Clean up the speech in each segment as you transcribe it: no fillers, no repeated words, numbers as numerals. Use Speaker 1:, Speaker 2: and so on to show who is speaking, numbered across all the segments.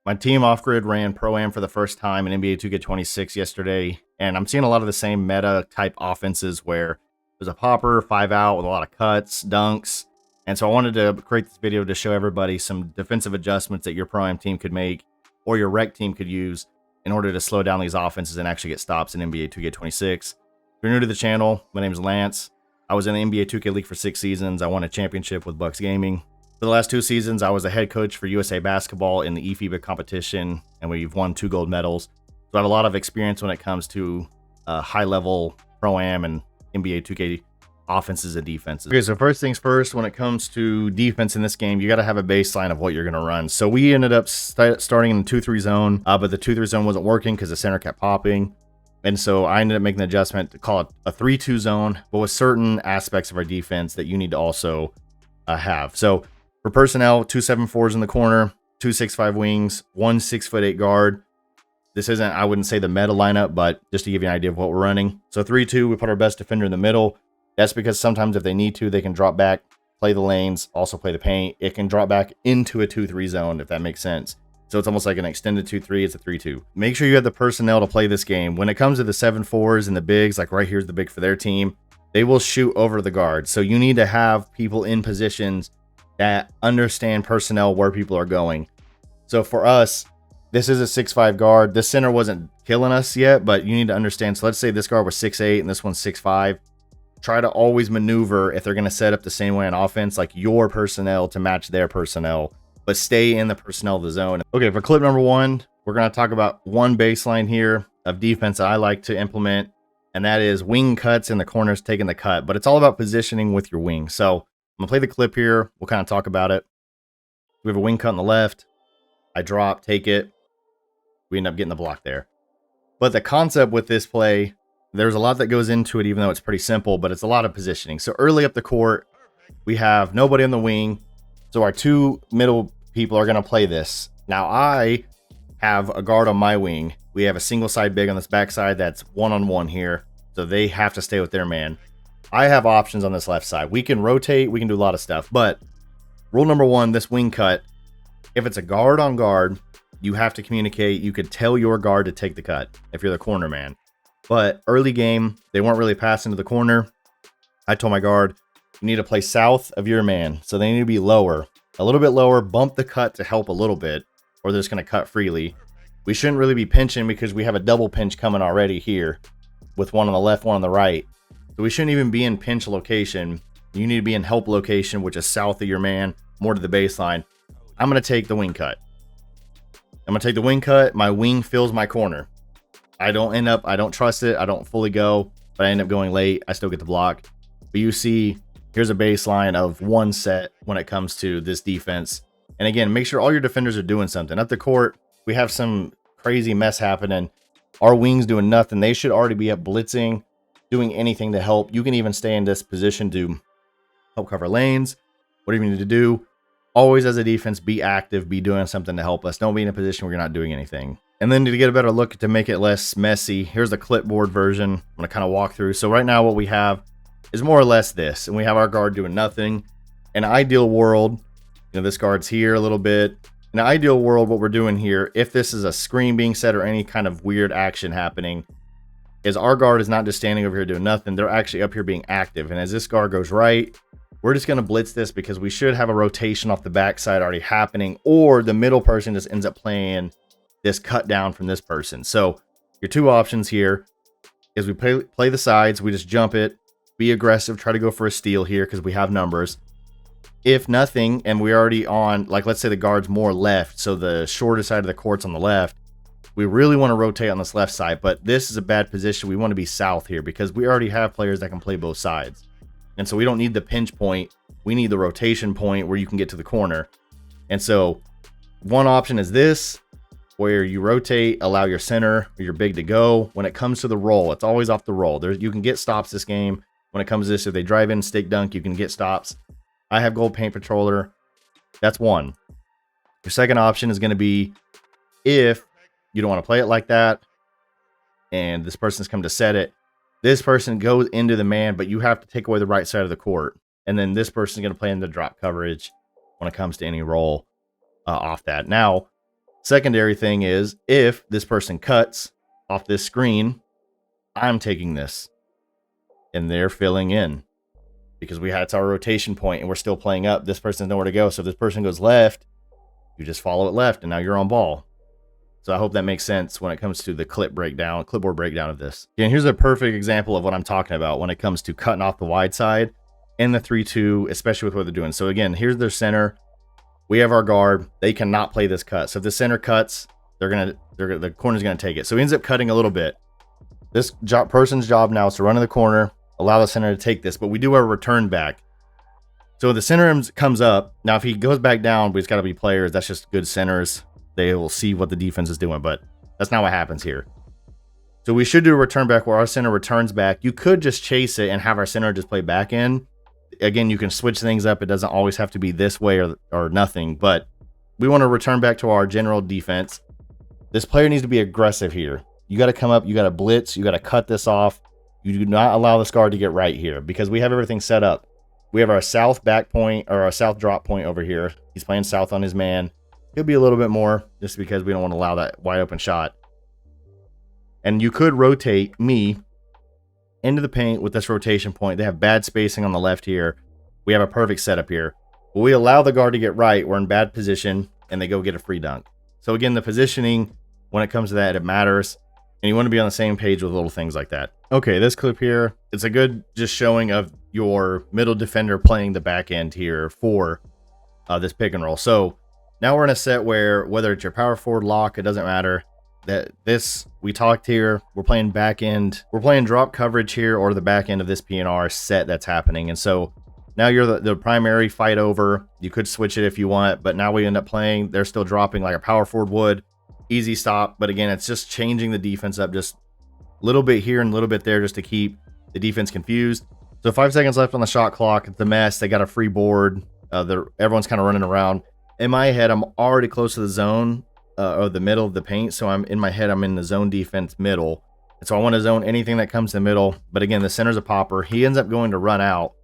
Speaker 1: My team off-grid ran Pro-Am for the first time in NBA 2K26 yesterday, and I'm seeing a lot of the same meta-type offenses where there's a popper, 5 out with a lot of cuts, dunks, and so I wanted to create this video to show everybody some defensive adjustments that your Pro-Am team could make or your rec team could use in order to slow down these offenses and actually get stops in NBA 2K26. If you're new to the channel, my name is Lance. I was in the NBA 2K League for 6 seasons. I won a championship with Bucks Gaming. For the last 2 seasons, I was a head coach for USA Basketball in the eFIBA competition, and we've won 2 gold medals. So I have a lot of experience when it comes to high-level Pro-Am and NBA 2K offenses and defenses. Okay, so first things first, when it comes to defense in this game, you got to have a baseline of what you're going to run. So we ended up starting in the 2-3 zone, but the 2-3 zone wasn't working because the center kept popping. And so I ended up making the adjustment to call it a 3-2 zone, but with certain aspects of our defense that you need to also have. So for personnel, 2 7-4s in the corner, 2 6-5 wings, 1 6'8" guard. This isn't, I wouldn't say the meta lineup, but just to give you an idea of what we're running. So 3-2, we put our best defender in the middle. That's because sometimes if they need to, they can drop back, play the lanes, also play the paint. It can drop back into a 2-3 zone, if that makes sense. So it's almost like an extended 2-3, it's a 3-2. Make sure you have the personnel to play this game. When it comes to the 7-4s and the bigs, like right here's the big for their team, they will shoot over the guard. So you need to have people in positions that understand personnel where people are going. So for us, this is a 6'5 guard. The center wasn't killing us yet, but you need to understand. So let's say this guard was 6'8 and this one's 6'5. Try to always maneuver if they're going to set up the same way on offense, like your personnel to match their personnel, but stay in the personnel of the zone. Okay, for clip number 1, we're going to talk about one baseline here of defense that I like to implement, and that is wing cuts in the corners taking the cut, but it's all about positioning with your wing. So I'm gonna play the clip here. We'll kind of talk about it. We have a wing cut on the left. I drop, take it. We end up getting the block there. But the concept with this play, there's a lot that goes into it, even though it's pretty simple, but it's a lot of positioning. So early up the court, we have nobody on the wing. So our 2 middle people are gonna play this. Now I have a guard on my wing. We have a single side big on this backside that's 1-on-1 here. So they have to stay with their man. I have options on this left side. We can rotate, we can do a lot of stuff, but rule number 1, this wing cut, if it's a guard on guard, you have to communicate. You could tell your guard to take the cut if you're the corner man. But early game, they weren't really passing to the corner. I told my guard, you need to play south of your man. So they need to be lower, a little bit lower, bump the cut to help a little bit, or they're just going to cut freely. We shouldn't really be pinching because we have a double pinch coming already here with one on the left, one on the right. So we shouldn't even be in pinch location. You need to be in help location, which is south of your man, more to the baseline. I'm going to take the wing cut. I'm going to take the wing cut. My wing fills my corner. I don't trust it. I don't fully go, but I end up going late. I still get the block. But you see, here's a baseline of 1 set when it comes to this defense. And again, make sure all your defenders are doing something. Up the court, we have some crazy mess happening. Our wings doing nothing. They should already be up blitzing, doing anything to help. You can even stay in this position to help cover lanes, whatever you need to do. Always as a defense, be active, be doing something to help us. Don't be in a position where you're not doing anything. And then to get a better look to make it less messy, here's the clipboard version. I'm going to kind of walk through. So right now what we have is more or less this, and we have our guard doing nothing. In an ideal world, this guard's here a little bit. In an ideal world, what we're doing here, if this is a screen being set or any kind of weird action happening, is our guard is not just standing over here doing nothing. They're actually up here being active. And as this guard goes right, we're just going to blitz this because we should have a rotation off the backside already happening, or the middle person just ends up playing this cut down from this person. So your 2 options here is we play the sides. We just jump it, be aggressive, try to go for a steal here because we have numbers. If nothing, and we're already on, like let's say the guard's more left, so the shorter side of the court's on the left, we really want to rotate on this left side, but this is a bad position. We want to be south here because we already have players that can play both sides. And so we don't need the pinch point. We need the rotation point where you can get to the corner. And so one option is this, where you rotate, allow your center or your big to go. When it comes to the roll, it's always off the roll. You can get stops this game. When it comes to this, if they drive in, stick dunk, you can get stops. I have gold paint patroller. That's one. Your second option is going to be if you don't want to play it like that and this person's come to set it, this person goes into the man, but you have to take away the right side of the court. And then this person's going to play in the drop coverage when it comes to any roll off that. Now, Secondary thing is, if this person cuts off this screen, I'm taking this. And they're filling in. Because it's our rotation point and we're still playing up. This person has nowhere to go. So if this person goes left, you just follow it left and now you're on ball. So I hope that makes sense when it comes to the clipboard breakdown of this. And here's a perfect example of what I'm talking about when it comes to cutting off the wide side in the 3-2, especially with what they're doing. So again, here's their center. We have our guard. They cannot play this cut. So if the center cuts, the corner's gonna take it. So he ends up cutting a little bit. This person's job now is to run in the corner, allow the center to take this, but we do our return back. So the center comes up. Now, if he goes back down, we just got to be players. That's just good centers. They will see what the defense is doing, but that's not what happens here. So we should do a return back where our center returns back. You could just chase it and have our center just play back in. Again, you can switch things up. It doesn't always have to be this way or nothing, but we want to return back to our general defense. This player needs to be aggressive here. You got to come up. You got to blitz. You got to cut this off. You do not allow this guard to get right here because we have everything set up. We have our south back point or our south drop point over here. He's playing south on his man. Could be a little bit more just because we don't want to allow that wide open shot. And you could rotate me into the paint with this rotation point. They have bad spacing on the left here. We have a perfect setup here. But we allow the guard to get right. We're in bad position and they go get a free dunk. So again, the positioning, when it comes to that, it matters. And you want to be on the same page with little things like that. Okay, this clip here, it's a good just showing of your middle defender playing the back end here for this pick and roll. So now we're in a set where whether it's your power forward lock, it doesn't matter. We talked here, we're playing back end, we're playing drop coverage here or the back end of this PNR set that's happening. And so now you're the primary fight over. You could switch it if you want, but now we end up playing, they're still dropping like a power forward would. Easy stop, but again, it's just changing the defense up just a little bit here and a little bit there just to keep the defense confused. So 5 seconds left on the shot clock. It's a mess. They got a free board. Everyone's kind of running around. In my head, I'm already close to the zone or the middle of the paint. So I'm in the zone defense middle. And so I want to zone anything that comes to the middle. But again, the center's a popper. He ends up going to run out.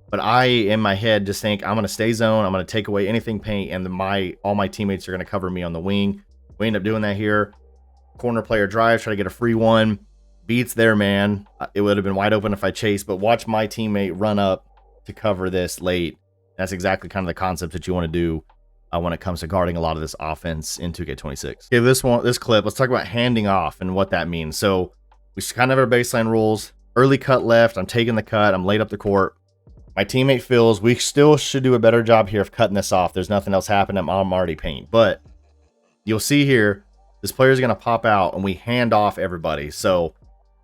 Speaker 1: But I, in my head, just think I'm going to stay zone. I'm going to take away anything paint, and all my teammates are going to cover me on the wing. We end up doing that here. Corner player drives, try to get a free one. Beats their man. It would have been wide open if I chased, but watch my teammate run up to cover this late. That's exactly kind of the concept that you want to do when it comes to guarding a lot of this offense in 2K26. Okay, this clip, let's talk about handing off and what that means. So we kind of have our baseline rules. Early cut left. I'm taking the cut. I'm laid up the court. My teammate feels we still should do a better job here of cutting this off. There's nothing else happening. I'm already paint, but you'll see here, this player is going to pop out and we hand off everybody. So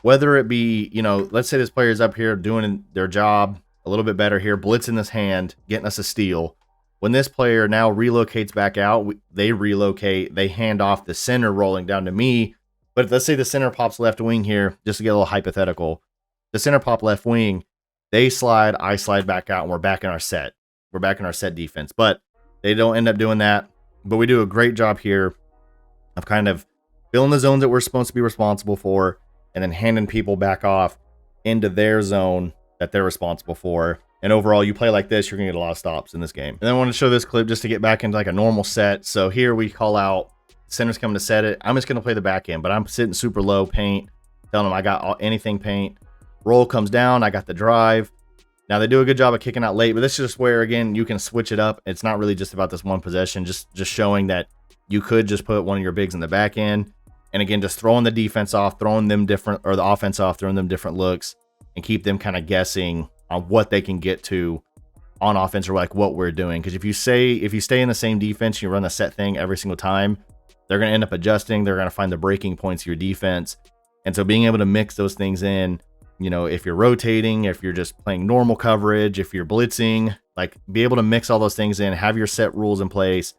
Speaker 1: whether it be, let's say this player is up here doing their job a little bit better here, blitzing this hand, getting us a steal. When this player now relocates back out, they relocate, they hand off the center rolling down to me. But let's say the center pops left wing here, just to get a little hypothetical. The center pop left wing, they slide, I slide back out, and we're back in our set. We're back in our set defense. But they don't end up doing that. But we do a great job here of kind of filling the zones that we're supposed to be responsible for and then handing people back off into their zone that they're responsible for. And overall, you play like this, you're going to get a lot of stops in this game. And then I want to show this clip just to get back into like a normal set. So here we call out, center's coming to set it. I'm just going to play the back end, but I'm sitting super low paint, telling them I got anything paint. Roll comes down, I got the drive. Now they do a good job of kicking out late, but this is just where, again, you can switch it up. It's not really just about this one possession, just showing that you could just put one of your bigs in the back end. And again, just throwing the defense off, throwing them different, or the offense off, throwing them different looks and keep them kind of guessing on what they can get to on offense or like what we're doing. Because if you stay in the same defense, you run the set thing every single time, they're going to end up adjusting. They're going to find the breaking points of your defense. And so being able to mix those things in, if you're rotating, if you're just playing normal coverage, if you're blitzing, like be able to mix all those things in, have your set rules in place,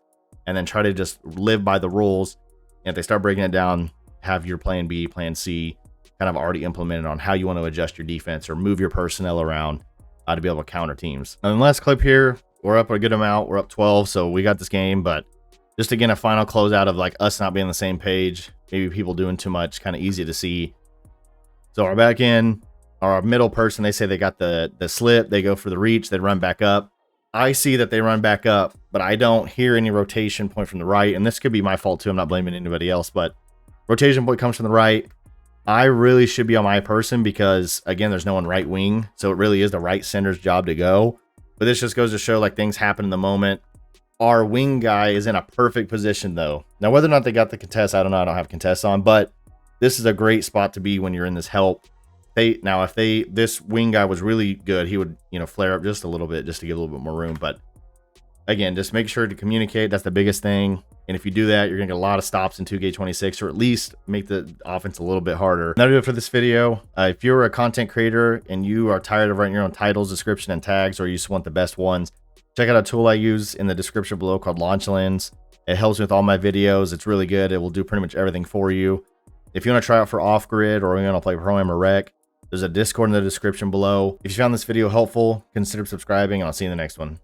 Speaker 1: and then try to just live by the rules. And if they start breaking it down, have your plan B, plan C kind of already implemented on how you want to adjust your defense or move your personnel around to be able to counter teams. And the last clip here, we're up a good amount. We're up 12, so we got this game. But just again, a final closeout of like us not being on the same page, maybe people doing too much, kind of easy to see. So our back end, our middle person, they say they got the slip, they go for the reach, they run back up. I see that they run back up, but I don't hear any rotation point from the right. And this could be my fault too. I'm not blaming anybody else, but rotation point comes from the right. I really should be on my person because, again, there's no one right wing. So it really is the right center's job to go. But this just goes to show like things happen in the moment. Our wing guy is in a perfect position though. Now, whether or not they got the contest, I don't know. I don't have contests on, but this is a great spot to be when you're in this help. If this wing guy was really good, he would, flare up just a little bit just to give a little bit more room. But again, just make sure to communicate. That's the biggest thing. And if you do that, you're gonna get a lot of stops in 2K26, or at least make the offense a little bit harder. That'll do it for this video. If you're a content creator and you are tired of writing your own titles, description, and tags, or you just want the best ones, check out a tool I use in the description below called Launch Lens. It helps me with all my videos. It's really good. It will do pretty much everything for you. If you want to try out for off grid, or you want to play Pro-Am or Rec, there's a Discord in the description below. If you found this video helpful, consider subscribing, and I'll see you in the next one.